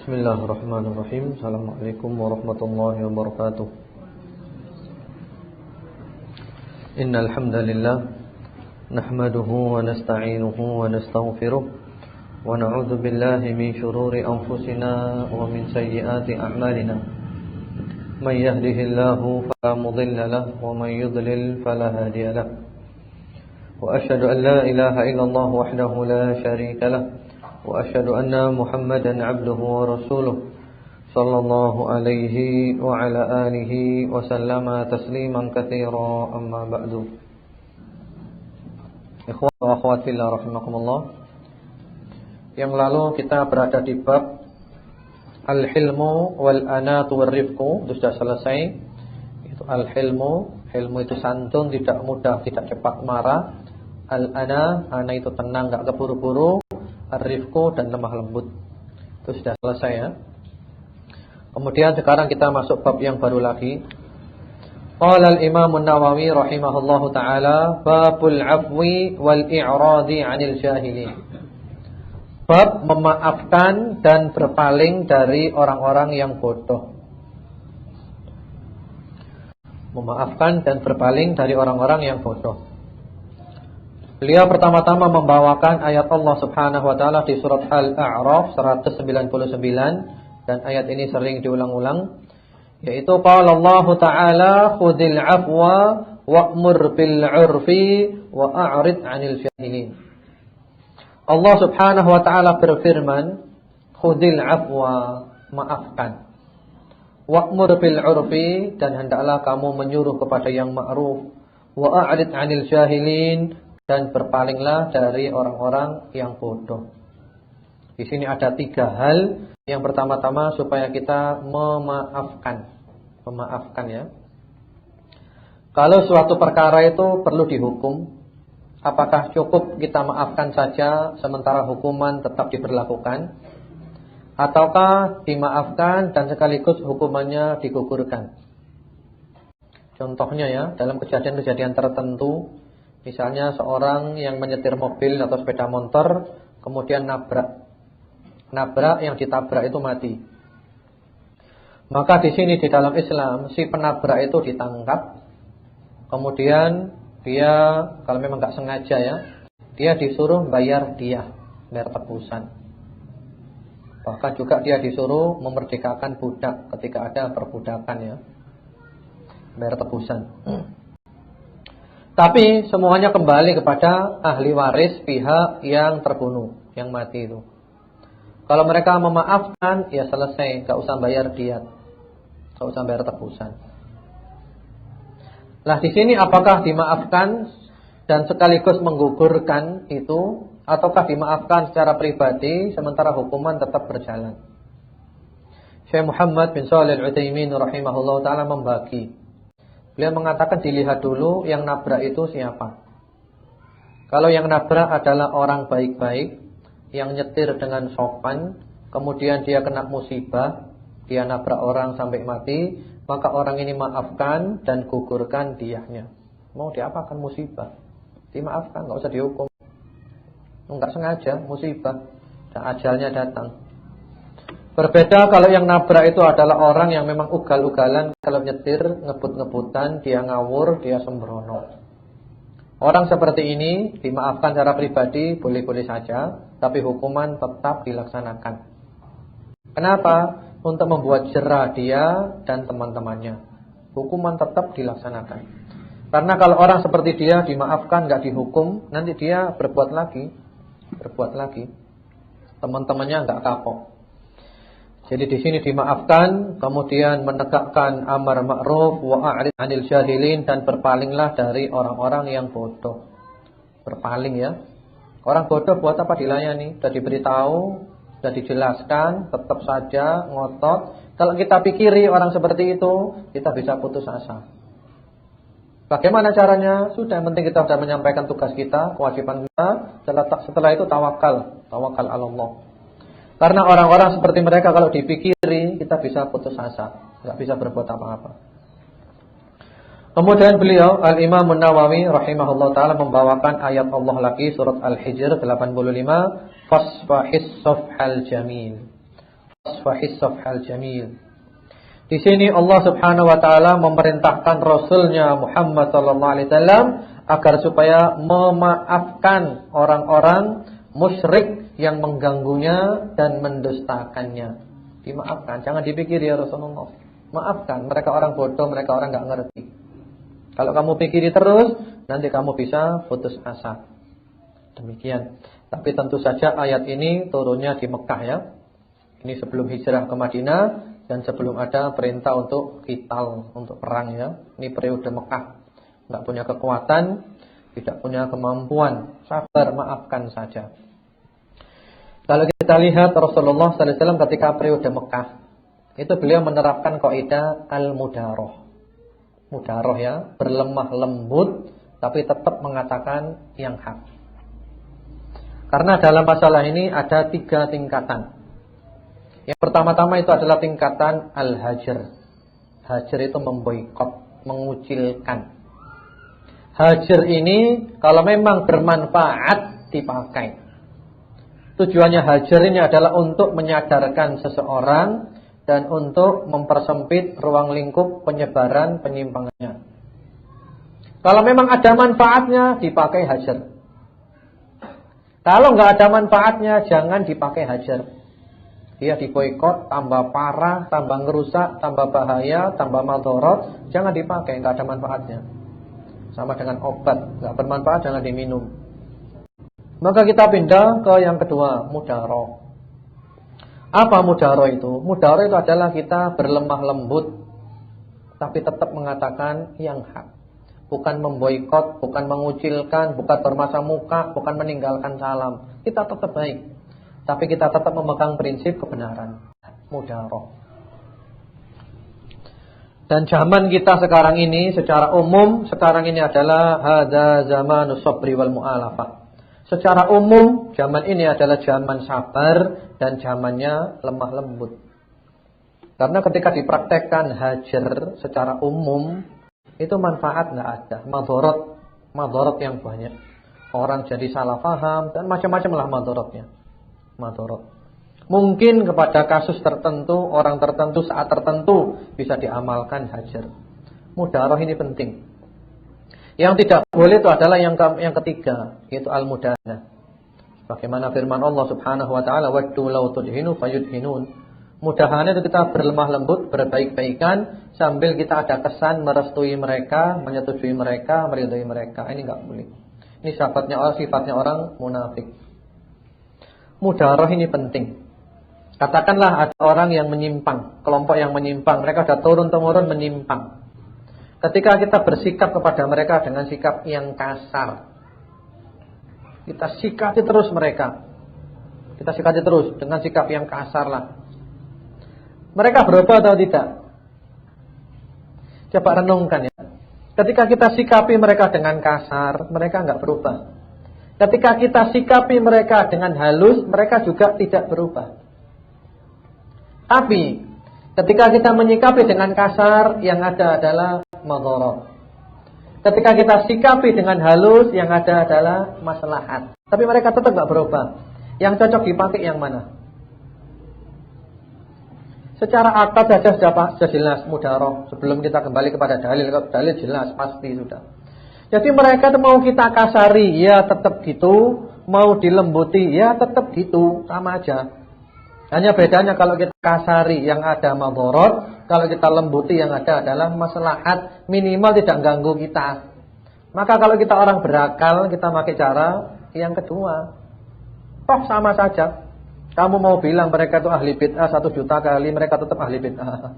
Bismillahirrahmanirrahim. Assalamualaikum warahmatullahi wabarakatuh. Innal hamdalillah nahmaduhu wa nasta'inuhu wa nastaghfiruh wa na'udzu billahi min shururi anfusina wa min sayyiati a'malina. May yahdihillahu fala mudilla lahu wa may yudlil fala hadiya lahu. Wa asyhadu an la ilaha illallah wahdahu la syarika lahu wa asyhadu anna Muhammadan 'abduhu wa rasuluh sallallahu alaihi wa ala alihi wa sallama tasliman katsira amma ba'du. Ikhwan wa akhwat fillah rahimakumullah. Yang lalu kita berada di bab al-hilmu wal anatu war rifqu, itu sudah selesai. Itu al-hilmu, hilmu itu santun, tidak mudah, tidak cepat marah. Al-ana, ana itu tenang, enggak keburu-buru. Ar-rifqu dan lemah lembut. Itu sudah selesai ya. Kemudian sekarang kita masuk bab yang baru lagi. Qala al-Imam an-Nawawi rahimahullahu taala, babul afwi wal i'radi 'anil jahilin. Bab memaafkan dan berpaling dari orang-orang yang bodoh. Memaafkan dan berpaling dari orang-orang yang bodoh. Beliau pertama-tama membawakan ayat Allah Subhanahu wa taala di surat Al-A'raf 199 dan ayat ini sering diulang-ulang, yaitu qala Allah taala khudhil afwa wa'mur bil 'urfi wa a'rid 'anil jahilin. Allah Subhanahu wa taala berfirman, khudhil afwa, maafkan. Wa'mur bil 'urfi, dan hendaklah kamu menyuruh kepada yang ma'ruf, wa a'rid 'anil jahilin, dan berpalinglah dari orang-orang yang bodoh. Di sini ada 3 hal. Yang pertama-tama supaya kita memaafkan. Memaafkan ya. Kalau suatu perkara itu perlu dihukum, apakah cukup kita maafkan saja sementara hukuman tetap diberlakukan? Ataukah dimaafkan dan sekaligus hukumannya digugurkan? Contohnya ya, dalam kejadian-kejadian tertentu, misalnya seorang yang menyetir mobil atau sepeda motor kemudian nabrak. Nabrak, yang ditabrak itu mati. Maka di sini di dalam Islam si penabrak itu ditangkap. Kemudian dia kalau memang enggak sengaja ya, dia disuruh bayar diah, bayar tebusan. Bahkan juga dia disuruh memerdekakan budak ketika ada perbudakan ya. Bayar tebusan. Tapi semuanya kembali kepada ahli waris pihak yang terbunuh, yang mati itu. Kalau mereka memaafkan, ya selesai, enggak usah bayar diat, enggak usah bayar tebusan. Lah di sini apakah dimaafkan dan sekaligus menggugurkan itu, ataukah dimaafkan secara pribadi sementara hukuman tetap berjalan? Syekh Muhammad bin Shalih Al-Utsaimin rahimahullah taala membagi. Beliau mengatakan dilihat dulu yang nabrak itu siapa. Kalau yang nabrak adalah orang baik-baik, yang nyetir dengan sopan, kemudian dia kena musibah, dia nabrak orang sampai mati, maka orang ini maafkan dan gugurkan diyahnya. Mau diapakan musibah? Dimaafkan, enggak usah dihukum. Enggak sengaja musibah dan ajalnya datang. Berbeda kalau yang nabrak itu adalah orang yang memang ugal-ugalan, kalau nyetir, ngebut-ngebutan, dia ngawur, dia sembrono. Orang seperti ini dimaafkan secara pribadi boleh-boleh saja, tapi hukuman tetap dilaksanakan. Kenapa? Untuk membuat jera dia dan teman-temannya. Hukuman tetap dilaksanakan. Karena kalau orang seperti dia dimaafkan, enggak dihukum, nanti dia berbuat lagi. Teman-temannya enggak kapok. Jadi di sini dimaafkan, kemudian menegakkan amar ma'ruf wa a'rid 'anil jahilin, dan berpalinglah dari orang-orang yang bodoh. Berpaling ya. Orang bodoh buat apa dilayani? Sudah diberitahu, sudah dijelaskan, tetap saja ngotot. Kalau kita pikiri orang seperti itu, kita bisa putus asa. Bagaimana caranya? Sudah, yang penting kita sudah menyampaikan tugas kita, kewajiban kita. Setelah itu tawakal Allah. Karena orang-orang seperti mereka kalau dipikiri, kita bisa putus asa, enggak bisa berbuat apa-apa. Kemudian beliau Al-Imam An-Nawawi rahimahullah taala membawakan ayat Allah lagi, surat Al-Hijr 85, fasfahis safhal jamil. fasfahis safhal jamil. Di sini Allah Subhanahu wa taala memerintahkan Rasulnya Muhammad sallallahu alaihi wasallam agar supaya memaafkan orang-orang musyrik yang mengganggunya dan mendustakannya. Dimaafkan, jangan dipikir ya Rasulullah. Maafkan, mereka orang bodoh, mereka orang enggak ngerti. Kalau kamu pikiri terus, nanti kamu bisa putus asa. Demikian. Tapi tentu saja ayat ini turunnya di Mekah ya. Ini sebelum hijrah ke Madinah dan sebelum ada perintah untuk qital, untuk perang ya. Ini periode Mekah. Enggak punya kekuatan, tidak punya kemampuan, sabar, maafkan saja. Kalau kita lihat Rasulullah sallallahu alaihi wasallam ketika periode Mekah, itu beliau menerapkan kaidah al-mudaroh. Mudaroh ya, berlemah lembut tapi tetap mengatakan yang hak. Karena dalam masalah ini ada 3 tingkatan. Yang pertama-tama itu adalah tingkatan al-hajar. Hajar itu memboikot, mengucilkan. Hajar ini kalau memang bermanfaat dipakai. Tujuannya hajar ini adalah untuk menyadarkan seseorang dan untuk mempersempit ruang lingkup penyebaran penyimpangannya. Kalau memang ada manfaatnya dipakai hajar. Kalau nggak ada manfaatnya jangan dipakai hajar. Dia diboikot, tambah parah, tambah ngerusak, tambah bahaya, tambah madharat, jangan dipakai, nggak ada manfaatnya. Sama dengan obat, nggak bermanfaat jangan diminum. Maka kita pindah ke yang kedua, mudaroh. Apa mudaroh itu? Mudaroh itu adalah kita berlemah lembut tapi tetap mengatakan yang hak. Bukan memboikot, bukan mengucilkan, bukan bermasa muka, bukan meninggalkan salam. Kita tetap baik, tapi kita tetap memegang prinsip kebenaran. Mudaroh. Dan zaman kita sekarang ini secara umum, sekarang ini adalah hadza zamanus sabri wal mu'alafah. Secara umum, zaman ini adalah zaman sabar dan zamannya lemah lembut. Karena ketika dipraktekkan hajar secara umum, itu manfaat enggak ada, madharat yang banyak. Orang jadi salah paham dan macam-macam lah madharatnya. Madharat. Mungkin kepada kasus tertentu, orang tertentu, saat tertentu bisa diamalkan hajar. Mudaroh ini penting. Yang tidak boleh itu adalah yang ketiga, yaitu al-mudanah. Bagaimana firman Allah Subhanahu wa taala, "Waddu law tudhinu fayudhinun." Mudahanah itu kita berlemah lembut, berbaik-baikan sambil kita ada kesan merestui mereka, menyetujui mereka, meridhai mereka. Ini enggak boleh. Ini sifatnya orang munafik. Mudaroh ini penting. Katakanlah ada orang yang menyimpang, kelompok yang menyimpang, mereka sudah turun-temurun menyimpang. Ketika kita bersikap kepada mereka dengan sikap yang kasar, kita sikati terus mereka. Kita sikati terus dengan sikap yang kasar lah. Mereka berubah atau tidak? Coba renungkan ya. Ketika kita sikapi mereka dengan kasar, mereka enggak berubah. Ketika kita sikapi mereka dengan halus, mereka juga tidak berubah. Tapi ketika kita menyikapi dengan kasar, yang ada adalah madharat. Ketika kita sikapi dengan halus, yang ada adalah maslahat. Tapi mereka tetap enggak berubah. Yang cocok dipakai yang mana? Secara akad saja sudah jelas mudaroh. Sebelum kita kembali kepada dalil, dalil jelas pasti sudah. Jadi mereka itu mau kita kasari, ya tetap gitu. Mau dilembuti, ya tetap gitu, sama aja. Hanya bedanya kalau kita kasari yang ada madharat, kalau kita lembuti yang ada adalah maslahat, minimal tidak ganggu kita. Maka kalau kita orang berakal, kita pakai cara yang kedua. Toh sama saja. Kamu mau bilang mereka itu ahli bid'ah 1 juta kali, mereka tetap ahli bid'ah.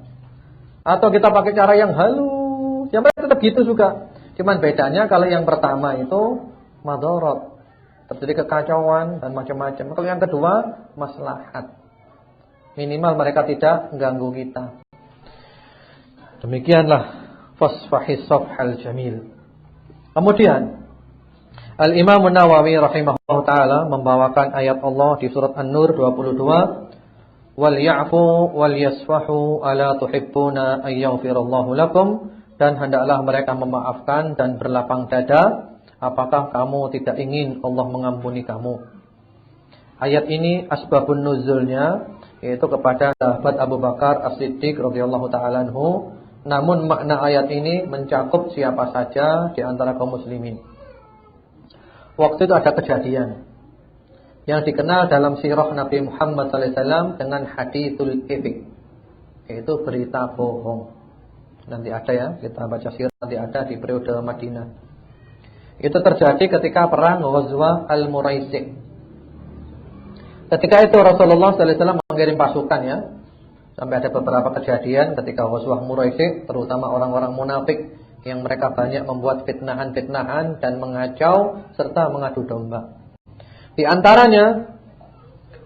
Atau kita pakai cara yang halus, ya mereka tetap gitu juga. Cuman bedanya kalau yang pertama itu madharat, terjadi kekacauan dan macam-macam. Kalau yang kedua maslahat. Minimal mereka tidak mengganggu kita. Demikianlah fasfahis safhal jamil. Kemudian Al-Imam An-Nawawi rahimahullah ta'ala membawakan ayat Allah di surat An-Nur 22. Wal ya'fu wal yasfahu ala tuhibbuna ayyaghfirallahu lakum. Dan hendaklah mereka memaafkan dan berlapang dada. Apakah kamu tidak ingin Allah mengampuni kamu? Ayat ini asbabun nuzulnya yaitu kepada sahabat Abu Bakar As-Siddiq radhiyallahu taala anhu. Namun makna ayat ini mencakup siapa saja di antara kaum muslimin. Waktu itu ada kejadian yang dikenal dalam sirah Nabi Muhammad sallallahu alaihi wasallam dengan haditsul ifk, yaitu berita bohong. Nanti ada ya, kita baca sirah nanti ada di periode Madinah. Itu terjadi ketika perang Ghazwah Al-Muraisi. Ketika itu Rasulullah sallallahu alaihi wasallam mengirim pasukan ya. Sampai ada beberapa kejadian ketika Ghazwah Muraisi, terutama orang-orang munafik yang mereka banyak membuat fitnahan-fitnahan dan mengacau serta mengadu domba. Di antaranya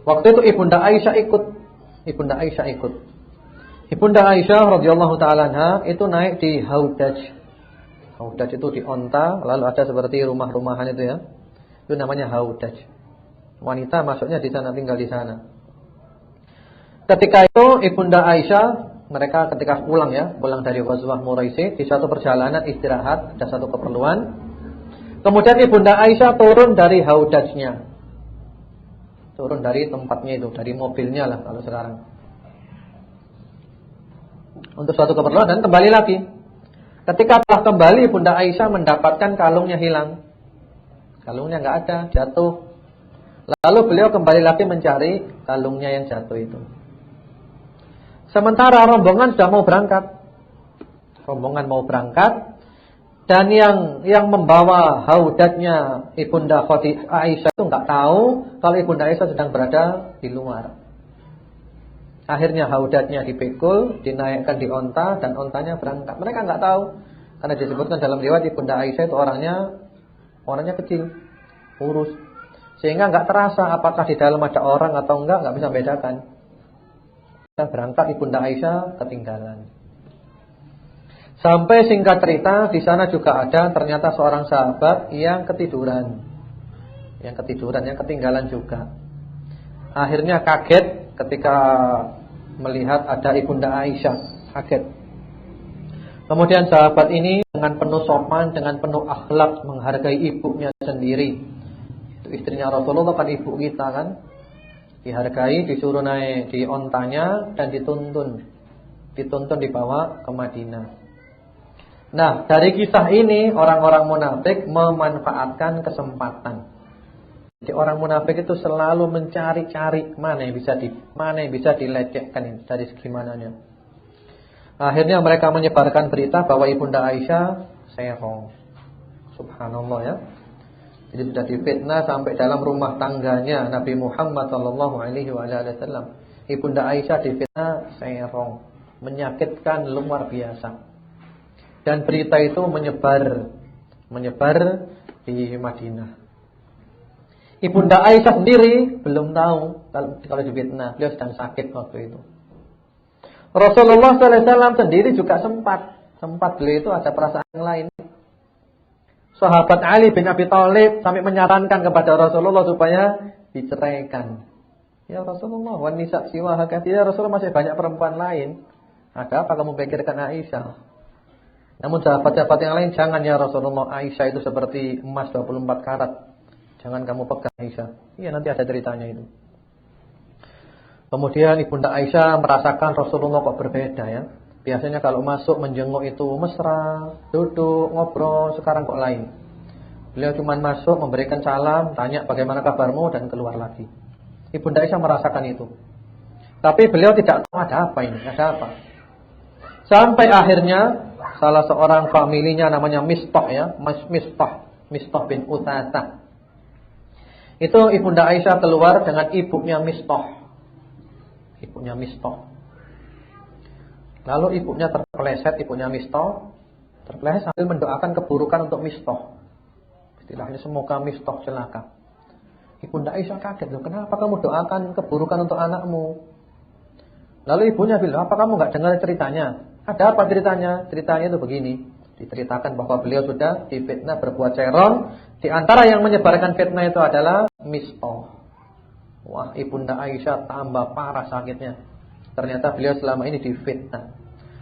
waktu itu Ibunda Aisyah ikut. Ibunda Aisyah radhiyallahu taala anha itu naik di Haudaj. Haudaj itu di onta, lalu ada seperti rumah-rumahan itu ya. Itu namanya Haudaj. Wanita masuknya di sana, tinggal di sana. Ketika itu Ibunda Aisyah mereka ketika pulang dari Ghazwah Muraisi, di suatu perjalanan istirahat, ada satu keperluan. Kemudian Ibunda Aisyah turun dari haudajnya. Turun dari tempatnya itu, dari mobilnya lah kalau sekarang. Untuk suatu keperluan dan kembali lagi. Ketika telah kembali, Ibunda Aisyah mendapatkan kalungnya hilang. Kalungnya enggak ada, jatuh. Lalu beliau kembali lagi mencari kalungnya yang jatuh itu. Sementara rombongan sudah mau berangkat. Rombongan mau berangkat dan yang membawa haudajnya Ibunda Aisyah itu enggak tahu kalau Ibunda Aisyah sedang berada di luar. Akhirnya haudajnya dipikul, dinaikkan di onta dan ontanya berangkat. Mereka enggak tahu karena disebutkan dalam riwayat Ibunda Aisyah itu orangnya kecil, kurus. Sehingga enggak terasa apakah di dalam ada orang atau enggak bisa bedakan. Berangkat Ibunda Aisyah ketinggalan. Sampai singkat cerita di sana juga ada ternyata seorang sahabat yang ketiduran. Yang ketinggalan juga. Akhirnya kaget ketika melihat ada Ibunda Aisyah, kaget. Kemudian sahabat ini dengan penuh sopan, dengan penuh akhlak menghargai ibunya sendiri. Itu istrinya Rasulullah kan ibu kita kan. Dihargai, disuruh naik di ontanya dan dituntun dibawa ke Madinah. Nah, dari kisah ini orang-orang munafik memanfaatkan kesempatan. Jadi orang munafik itu selalu mencari-cari mana yang bisa dilecehkan dari segi mananya. Akhirnya mereka menyebarkan berita bahwa Ibunda Aisyah serong. Subhanallah ya. Jadi sudah difitnah sampai dalam rumah tangganya Nabi Muhammad sallallahu alaihi wasallam. Ibunda Aisyah difitnah serong, menyakitkan luar biasa. Dan berita itu menyebar di Madinah. Ibunda Aisyah sendiri belum tahu kalau difitnah, beliau sedang sakit waktu itu. Rasulullah sallallahu alaihi wasallam sendiri juga sempat beliau itu ada perasaan yang lain. Sahabat Ali bin Abi Thalib sampai menyarankan kepada Rasulullah supaya diceraikan. Ya Rasulullah, wanita siwa hakati, ya Rasulullah masih banyak perempuan lain. Ada apa kamu pikirkan Aisyah? Namun sahabat-sahabat yang lain, jangan ya Rasulullah, Aisyah itu seperti emas 24 karat. Jangan kamu pegang Aisyah. Iya nanti ada ceritanya itu. Kemudian Ibunda Aisyah merasakan Rasulullah kok berbeda ya. Biasanya kalau masuk menjenguk itu mesra, duduk, ngobrol, sekarang kok lain. Beliau cuma masuk, memberikan salam, tanya bagaimana kabarmu dan keluar lagi. Ibunda Aisyah merasakan itu. Tapi beliau tidak tahu ada apa ini, ada apa. Sampai akhirnya salah seorang familinya namanya Mistah ya, Mistah bin Utsatah. Itu Ibunda Aisyah keluar dengan ibunya Mistah. Lalu ibunya terpeleset, terpeleset sambil mendoakan keburukan untuk Mistah. Istilahnya semoga Mistah celaka. Ibunda Aisyah kaget, loh, kenapa kamu doakan keburukan untuk anakmu? Lalu ibunya bilang, apa kamu enggak dengar ceritanya? Ada apa ceritanya? Ceritanya itu begini. Diceritakan bahwa beliau sudah difitnah berbuat serong. Di antara yang menyebarkan fitnah itu adalah Mistah. Wah, Ibunda Aisyah tambah parah sakitnya. Ternyata beliau selama ini difitnah.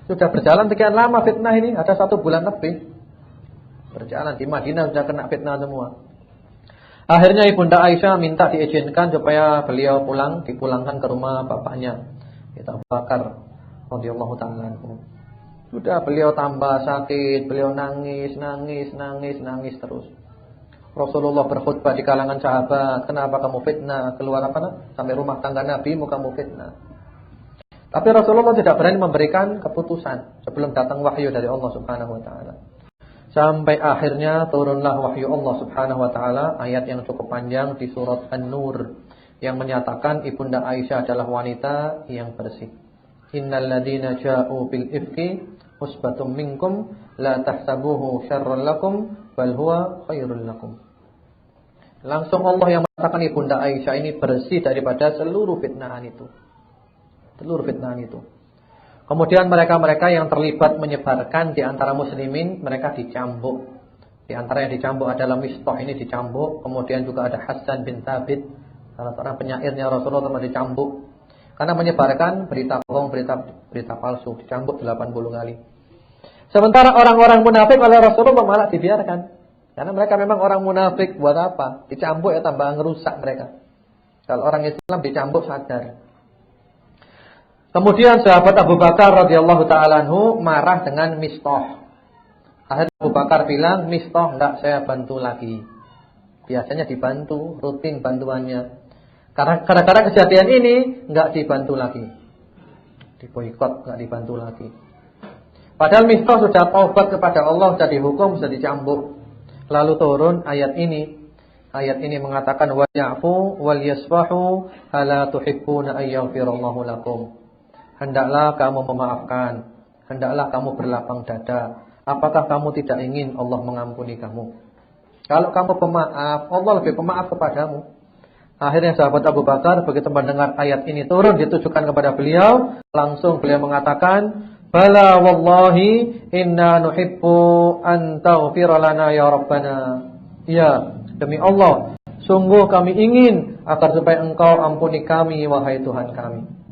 Sudah berjalan sekian lama fitnah ini, ada 1 bulan lebih. Berjalan di Madinah sudah kena fitnah semua. Akhirnya Ibunda Aisyah minta diizinkan supaya beliau dipulangkan ke rumah bapaknya, Abu Bakar radhiyallahu ta'ala anhu. Sudah beliau tambah sakit, beliau nangis terus. Rasulullah berkhutbah di kalangan sahabat, "Kenapa kamu fitnah? Keluar sampai rumah tangga Nabimu kamu fitnah." Tapi Rasulullah tidak berani memberikan keputusan sebelum datang wahyu dari Allah Subhanahu wa taala. Sampai akhirnya turunlah wahyu Allah Subhanahu wa taala, ayat yang cukup panjang di surat An-Nur yang menyatakan Ibunda Aisyah adalah wanita yang bersih. Innal ladzina ja'u bil ifki usbatum minkum la tahsabuhu syarran lakum bal huwa khairul lakum. Langsung Allah yang mengatakan Ibunda Aisyah ini bersih daripada seluruh fitnahan itu. Kemudian mereka-mereka yang terlibat menyebarkan di antara muslimin, mereka dicambuk. Di antara yang dicambuk adalah Mistah, ini dicambuk. Kemudian juga ada Hasan bin Thabit, salah seorang penyairnya Rasulullah, sama dicambuk karena menyebarkan berita bohong, berita palsu, dicambuk 80 kali. Sementara orang-orang munafik oleh Rasulullah malah dibiarkan. Karena mereka memang orang munafik, buat apa? Dicambuk ya tambah ngerusak mereka. Kalau orang Islam dicambuk sadar. Kemudian sahabat Abu Bakar radhiyallahu ta'ala anhu marah dengan Mistah. Akhirnya Abu Bakar bilang, "Mistah enggak saya bantu lagi." Biasanya dibantu, rutin bantuannya. Karena gara-gara kejadian ini enggak dibantu lagi. Diboikot, enggak dibantu lagi. Padahal Mistah sudah taubat kepada Allah, sudah dihukum, sudah dicambuk. Lalu turun ayat ini. Ayat ini mengatakan wa ya'fu wal yasfahu ala tuhibbuna ayyaghfirallahu lakum. Hendaklah kamu memaafkan, hendaklah kamu berlapang dada. Apakah kamu tidak ingin Allah mengampuni kamu? Kalau kamu pemaaf, Allah lebih pemaaf kepadamu. Akhirnya sahabat Abu Bakar begitu mendengar ayat ini turun ditujukan kepada beliau, langsung beliau mengatakan, "Bala wallahi inna nuhibbu an taghfira lana ya Rabbana." Ya, demi Allah, sungguh kami ingin agar supaya Engkau ampuni kami wahai Tuhan kami.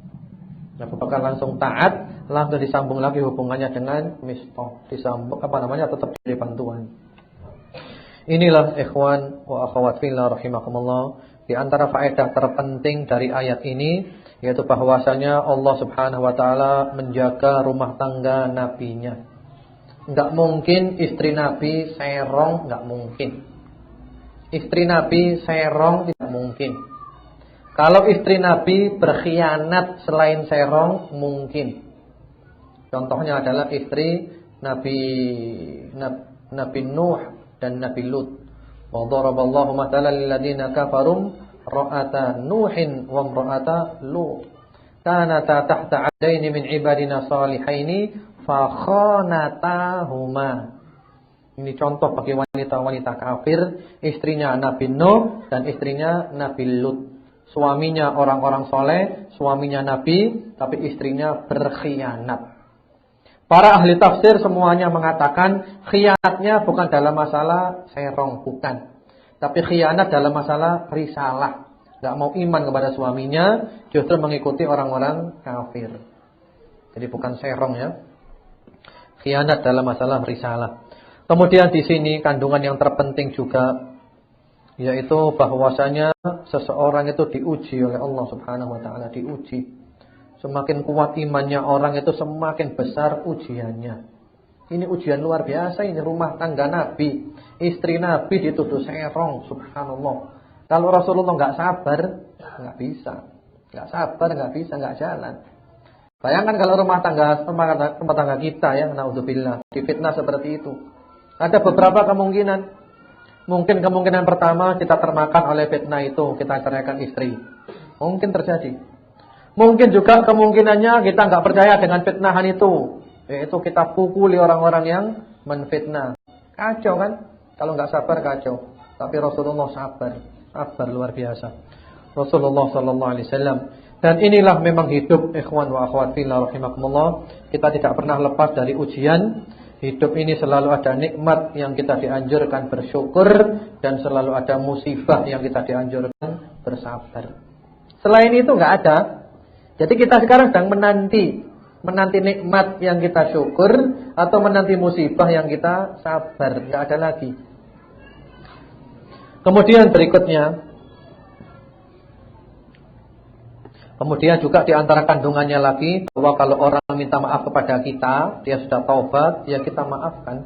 Abu Bakar langsung taat, langsung disambung lagi hubungannya dengan Mistah. Disambung tetap jadi bantuan. Inilah ikhwan wa akhwat fillah rahimakumullah, di antara faedah terpenting dari ayat ini yaitu bahwasanya Allah Subhanahu wa taala menjaga rumah tangga nabinya. Enggak mungkin istri Nabi serong, enggak mungkin. Istri Nabi serong tidak mungkin. Kalau istri Nabi berkhianat selain serong, mungkin. Contohnya adalah istri Nabi Nuh dan Nabi Lut. Wa daraballahu mathalan lil ladzina kafaru ra'ata Nuhin wa imra'ata Lut. Kanata tahta 'abdaini min ibadina salihaini fa khanatahuma. Ini contoh bagi wanita-wanita kafir, istrinya Nabi Nuh dan istrinya Nabi Lut. Suaminya orang-orang soleh, suaminya Nabi, tapi istrinya berkhianat. Para ahli tafsir semuanya mengatakan khianatnya bukan dalam masalah serong, bukan. Tapi khianat dalam masalah risalah. Gak mau iman kepada suaminya, justru mengikuti orang-orang kafir. Jadi bukan serong ya. Khianat dalam masalah risalah. Kemudian di sini kandungan yang terpenting juga, yaitu bahwasanya seseorang itu diuji oleh Allah Subhanahu wa taala, diuji. Semakin kuat imannya orang itu semakin besar ujiannya. Ini ujian luar biasa, ini rumah tangga Nabi. Istri Nabi dituduh serong, subhanallah. Kalau Rasulullah enggak sabar, enggak bisa. Enggak sabar, enggak bisa, enggak jalan. Bayangkan kalau rumah tangga kita ya, naudzubillah, difitnah seperti itu. Ada beberapa kemungkinan. Mungkin kemungkinan pertama kita termakan oleh fitnah itu, kita ceraikan istri. Mungkin terjadi. Mungkin juga kemungkinannya kita enggak percaya dengan fitnahan itu, yaitu kita pukuli orang-orang yang menfitnah. Kacau kan? Kalau enggak sabar kacau. Tapi Rasulullah sabar luar biasa. Rasulullah sallallahu alaihi wasallam. Dan inilah memang hidup ikhwan wa akhwat fillah rahimakumullah. Kita tidak pernah lepas dari ujian. Hidup ini selalu ada nikmat yang kita dianjurkan bersyukur, dan selalu ada musibah yang kita dianjurkan bersabar. Selain itu enggak ada. Jadi kita sekarang sedang menanti nikmat yang kita syukur atau menanti musibah yang kita sabar. Enggak ada lagi. Kemudian berikutnya, kemudian juga di antara kandungannya lagi bahwa kalau orang minta maaf kepada kita, dia sudah taubat, ya kita maafkan.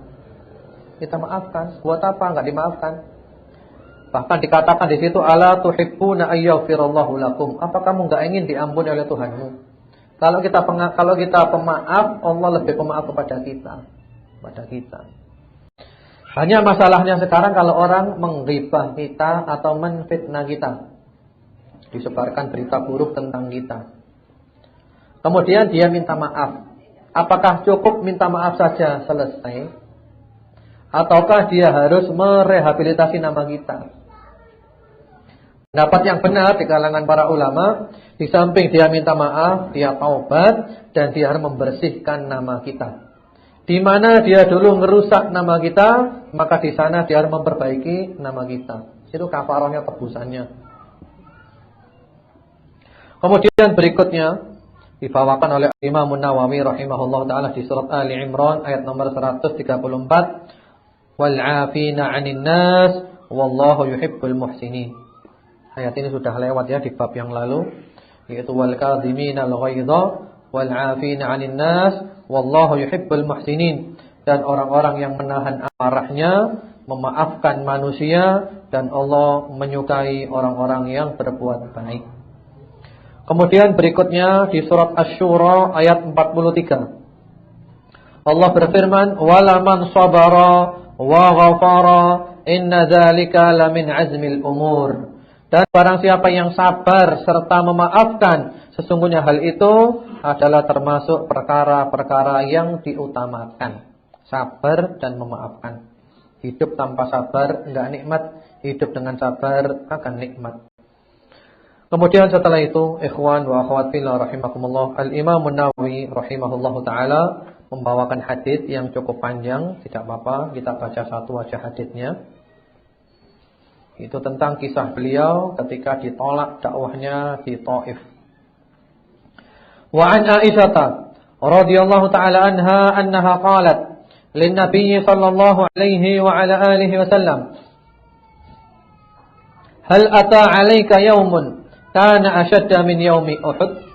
Kita maafkan. Buat apa enggak dimaafkan? Bahkan dikatakan di situ, ala tuhibbuna ayyafirallahu lakum. Apa kamu enggak ingin diampuni oleh Tuhanmu? Kalau kita pemaaf, Allah lebih pemaaf kepada kita. Hanya masalahnya sekarang kalau orang menggibah kita atau menfitnah kita, disebarkan berita buruk tentang kita, kemudian dia minta maaf. Apakah cukup minta maaf saja selesai? Ataukah dia harus merehabilitasi nama kita? Pendapat yang benar di kalangan para ulama, di samping dia minta maaf, dia taubat, dan dia harus membersihkan nama kita. Di mana dia dulu ngerusak nama kita, maka di sana dia harus memperbaiki nama kita. Itu kafarahnya, tebusannya. Kemudian berikutnya dibawakan oleh Imam Nawawi rahimahullah taala di surat Ali Imran ayat nomor 134, wal 'afina 'anil nas wallahu yuhibbul muhsinin. Ayat ini sudah lewat ya di bab yang lalu, yaitu wal kadhiminal ghaidha wal 'afina 'anil nas wallahu yuhibbul muhsinin. Dan orang-orang yang menahan amarahnya, memaafkan manusia, dan Allah menyukai orang-orang yang berbuat baik. Kemudian berikutnya di surat Asy-Syura ayat 43. Allah berfirman, "Wala man sabara wa ghafara inna dzalika lamin azmil umur." Dan barang siapa yang sabar serta memaafkan, sesungguhnya hal itu adalah termasuk perkara-perkara yang diutamakan. Sabar dan memaafkan. Hidup tanpa sabar enggak nikmat, hidup dengan sabar akan nikmat. Kemudian setelah itu, ikhwan wa akhwat fillah rahimakumullah, Al-Imam Nawawi rahimahullahu taala membawakan hadis yang cukup panjang, tidak apa-apa kita baca satu aja hadisnya. Itu tentang kisah beliau ketika ditolak dakwahnya di Thaif. Wa an Aisyah radhiyallahu taala anha annaha qalat lin nabiy sallallahu alaihi wa ala alihi wasallam, hal ata 'alaika yaumun kana asyadda min yaumi Uhud.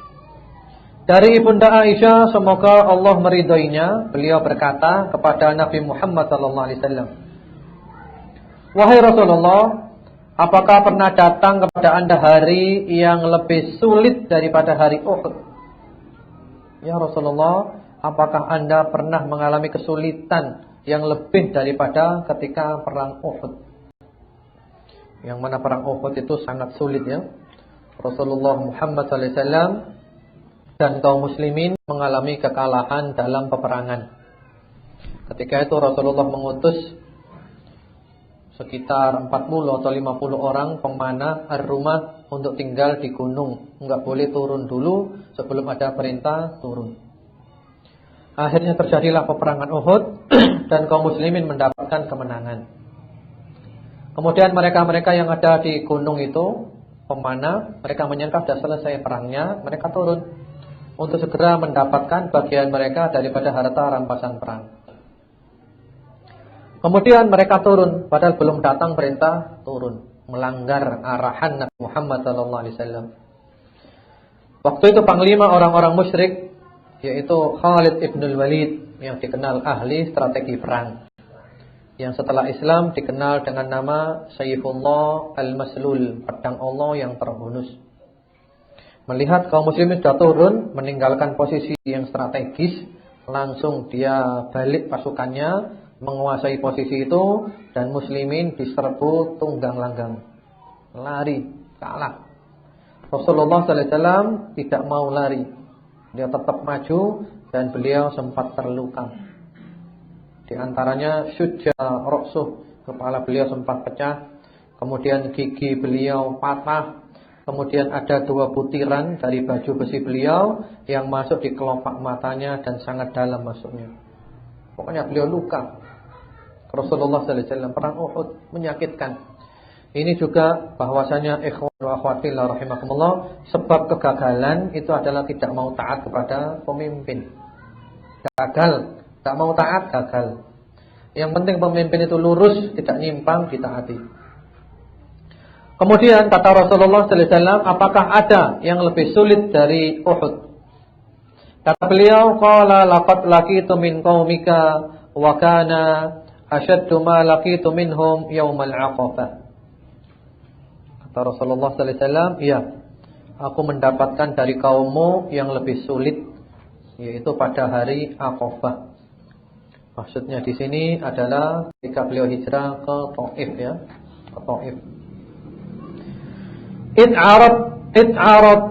Dari Ibunda Aisyah, semoga Allah meridhoinya, beliau berkata kepada Nabi Muhammad sallallahu alaihi wasallam, wahai Rasulullah, apakah pernah datang kepada Anda hari yang lebih sulit daripada hari Uhud? Ya Rasulullah, apakah Anda pernah mengalami kesulitan yang lebih daripada ketika perang Uhud? Yang mana perang Uhud itu sangat sulit ya. Rasulullah Muhammad SAW dan kaum muslimin mengalami kekalahan dalam peperangan. Ketika itu Rasulullah mengutus sekitar 40 atau 50 orang pemanah ar-rumah untuk tinggal di gunung. Enggak boleh turun dulu sebelum ada perintah turun. Akhirnya terjadilah peperangan Uhud dan kaum muslimin mendapatkan kemenangan. Kemudian mereka-mereka yang ada di gunung itu, pemanah, mereka menyangka sudah selesai perangnya, mereka turun untuk segera mendapatkan bagian mereka daripada harta rampasan perang. Kemudian mereka turun, padahal belum datang perintah turun, melanggar arahan Nabi Muhammad SAW. Waktu itu panglima orang-orang musyrik, yaitu Khalid ibn al-Walid, yang dikenal ahli strategi perang, yang setelah Islam dikenal dengan nama Sayyifullah al-Maslul, pedang Allah yang terhunus. Melihat kaum muslimin sudah turun, meninggalkan posisi yang strategis, langsung dia balik pasukannya, menguasai posisi itu, dan muslimin diserbu tunggang langgang. Lari, kalah. Rasulullah SAW tidak mau lari. Dia tetap maju dan beliau sempat terluka. Di antaranya syujja ra'suh, kepala beliau sempat pecah, kemudian gigi beliau patah, kemudian ada 2 butiran dari baju besi beliau yang masuk di kelopak matanya dan sangat dalam masuknya. Pokoknya beliau luka. Rasulullah sallallahu alaihi wasallam, perang Uhud menyakitkan. Ini juga bahwasanya ikhwan wa akhwat fillah rahimakumullah, sebab kegagalan itu adalah tidak mau taat kepada pemimpin. Gagal, tak mau taat, gagal. Yang penting pemimpin itu lurus, tidak nyimpang, ditaati. Kemudian kata Rasulullah sallallahu alaihi wasallam, apakah ada yang lebih sulit dari Uhud? Kata beliau, qala laqad laqitu min qaumika wa kana ashaddu ma laqitu minhum yaumal aqabah. Kata Rasulullah sallallahu alaihi wasallam, iya, aku mendapatkan dari kaummu yang lebih sulit, yaitu pada hari Aqabah. Maksudnya di sini adalah ketika beliau hijrah ke Thaif, ya, ke Thaif.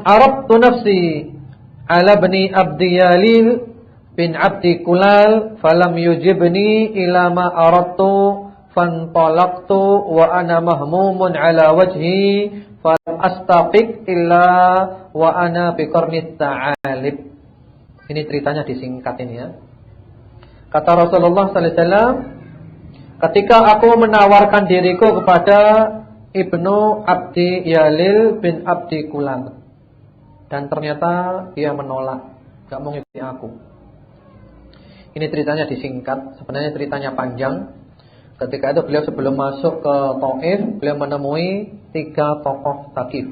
Arabtu nafsi ala bani Abdi Yalil bin Abdi Kulal falam yujibni ila ma aradtu fantalaqtu wa ana mahmumun ala wajhi falam astafiq illa wa ana biqarnit ta'alib. Ini ceritanya disingkat ini, ya. Kata Rasulullah sallallahu alaihi wasallam, ketika aku menawarkan diriku kepada Ibnu Abdi Yalil bin Abdi Kulal, dan ternyata dia menolak, gak mau ngikuti aku. Ini ceritanya disingkat, sebenarnya ceritanya panjang. Ketika itu beliau sebelum masuk ke Thaif, beliau menemui 3 tokoh Thaqif,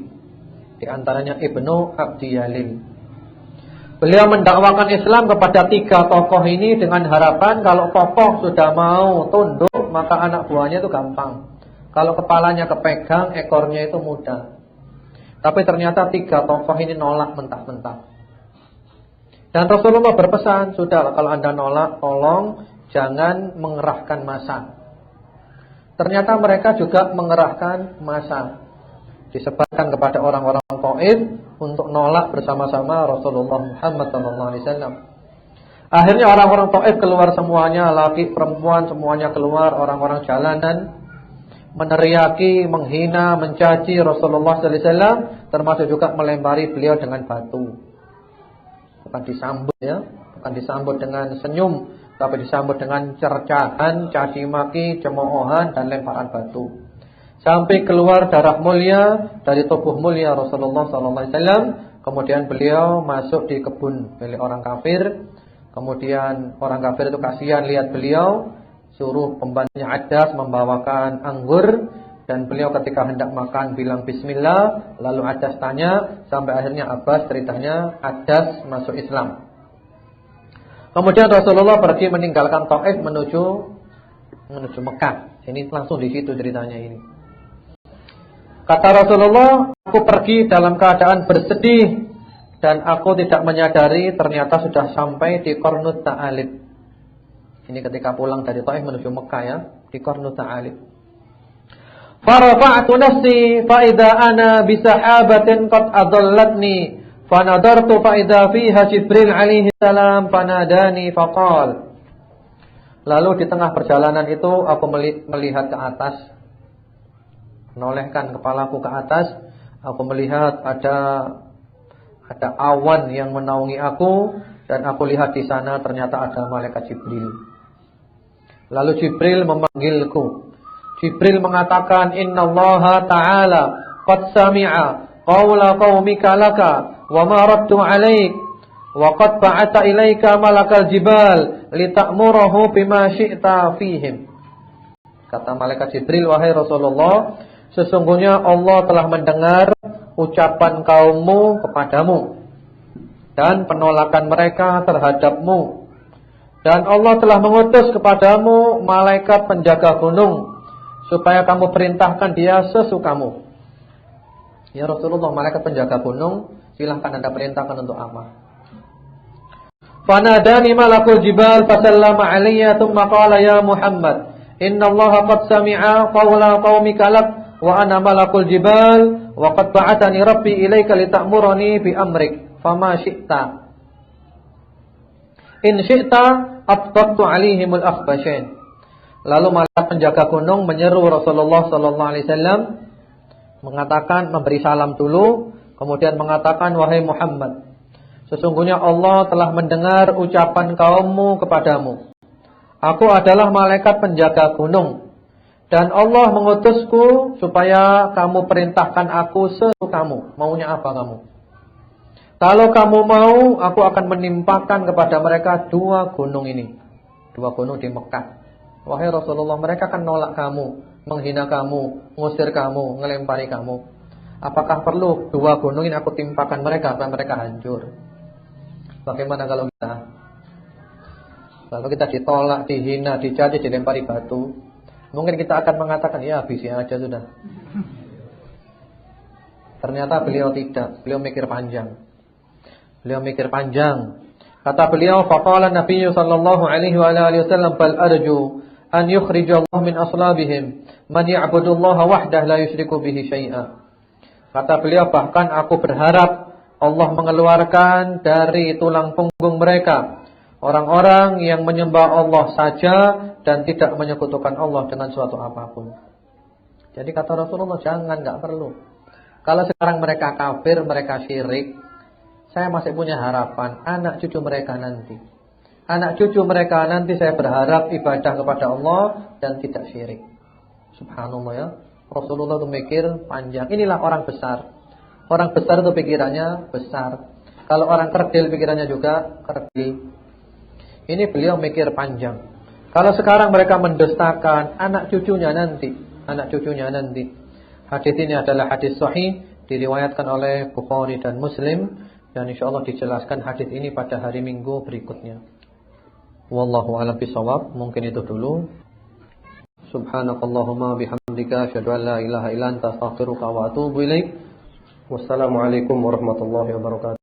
di antaranya Ibnu Abdi Yalil. Beliau mendakwakan Islam kepada 3 tokoh ini dengan harapan kalau tokoh sudah mau tunduk, maka anak buahnya itu gampang. Kalau kepalanya kepegang, ekornya itu mudah. Tapi ternyata 3 tokoh ini nolak mentah-mentah. Dan Rasulullah berpesan, sudah kalau Anda nolak, tolong jangan mengerahkan massa. Ternyata mereka juga mengerahkan massa, disebarkan kepada orang-orang Thaif untuk nolak bersama-sama Rasulullah Muhammad SAW. Akhirnya orang-orang Thaif keluar semuanya, laki perempuan semuanya keluar, orang-orang jalanan, meneriaki, menghina, mencaci Rasulullah sallallahu alaihi wasallam, termasuk juga melempari beliau dengan batu. Bukan disambut, ya, bukan disambut dengan senyum, tapi disambut dengan cercahan, caci maki, cemoohan dan lemparan batu. Sampai keluar darah mulia dari tubuh mulia Rasulullah sallallahu alaihi wasallam. Kemudian beliau masuk di kebun milik orang kafir. Kemudian orang kafir itu kasihan lihat beliau, suruh pembantunya Adas membawakan anggur, dan beliau ketika hendak makan bilang bismillah, lalu Adas tanya, sampai akhirnya Abbas ceritanya Adas masuk Islam. Kemudian Rasulullah pergi meninggalkan Thaif menuju Mekah. Ini langsung di situ ceritanya ini. Kata Rasulullah, aku pergi dalam keadaan bersedih dan aku tidak menyadari ternyata sudah sampai di Qarnut Ta'alib. Ini ketika pulang dari Thaif menuju Mekah, ya, di Qarnut Ta'alib. Farafa'tu nafsi fa idza ana bi sahabatin qad adallatni fa nadartu fa idza fiha Jibril alaihi salam fanadani faqal. Lalu di tengah perjalanan itu aku melihat ke atas, menolehkan kepalaku ke atas, aku melihat ada awan yang menaungi aku, dan aku lihat di sana ternyata ada malaikat Jibril. Lalu Jibril memanggilku. Jibril mengatakan, innallaha ta'ala qad sami'a qawla qaumika laka wa ma raddu 'alaik wa qad ba'atha ilaika malakal jibal lita'murahu bima syi'ta fihim. Kata malaikat Jibril, wahai Rasulullah, sesungguhnya Allah telah mendengar ucapan kaummu kepadamu dan penolakan mereka terhadapmu. Dan Allah telah mengutus kepadamu malaikat penjaga gunung supaya kamu perintahkan dia sesukamu. Ya Rasulullah, malaikat penjaga gunung silahkan Anda perintahkan untuk apa? Fanadani malakul jibal fasallama alayya thumma qala ya Muhammad, innallaha qad sami'a qawla qaumika lak wa ana malakul jibal wa qad ba'athani rabbi ilaika lita'murani bi amrik fama syi'ta. In syi'ta abtaqtu alaihimul akhbashain. Lalu malaikat penjaga gunung menyeru Rasulullah sallallahu alaihi wasallam, mengatakan, memberi salam dulu, kemudian mengatakan, wahai Muhammad, sesungguhnya Allah telah mendengar ucapan kaummu kepadamu. Aku adalah malaikat penjaga gunung, dan Allah mengutusku supaya kamu perintahkan aku sesukamu. Maunya apa kamu? Kalau kamu mau, aku akan menimpakan kepada mereka 2 gunung ini. 2 gunung di Mekah. Wahai Rasulullah, mereka akan nolak kamu. menghina kamu, ngusir kamu, ngelempari kamu. Apakah perlu 2 gunung ini aku timpakan mereka sampai mereka hancur? Bagaimana kalau kita ditolak, dihina, dicaci, dilempari batu? Mungkin kita akan mengatakan, ya habisi aja sudah. Ternyata beliau tidak, beliau mikir panjang. Kata beliau, faqala Nabi sallallahu alaihi wa alihi wasallam, bal arju an yukhrijallahu min aslabihim man ya'budullaha wahdahu la yusyriku bihi syai'a. Kata beliau, bahkan aku berharap Allah mengeluarkan dari tulang punggung mereka orang-orang yang menyembah Allah saja dan tidak menyekutukan Allah dengan suatu apapun. Jadi kata Rasulullah, jangan, enggak perlu. Kalau sekarang mereka kafir, mereka syirik, saya masih punya harapan anak cucu mereka nanti. Anak cucu mereka nanti saya berharap ibadah kepada Allah dan tidak syirik. Subhanallah ya. Rasulullah itu mikir panjang. Inilah orang besar. Orang besar itu pikirannya besar. Kalau orang kerdil pikirannya juga kerdil. Ini beliau mikir panjang. Kalau sekarang mereka mendustakan anak cucunya nanti. Hadis ini adalah hadis sahih, diriwayatkan oleh Bukhari dan Muslim. Dan insyaallah dijelaskan hadis ini pada hari Minggu berikutnya. Wallahu a'lam bishawab. Mungkin itu dulu. Subhanakallahumma bihamdika asyhadu an la ilaha illa anta astaghfiruka wa atubu ilaik. Wassalamualaikum warahmatullahi wabarakatuh.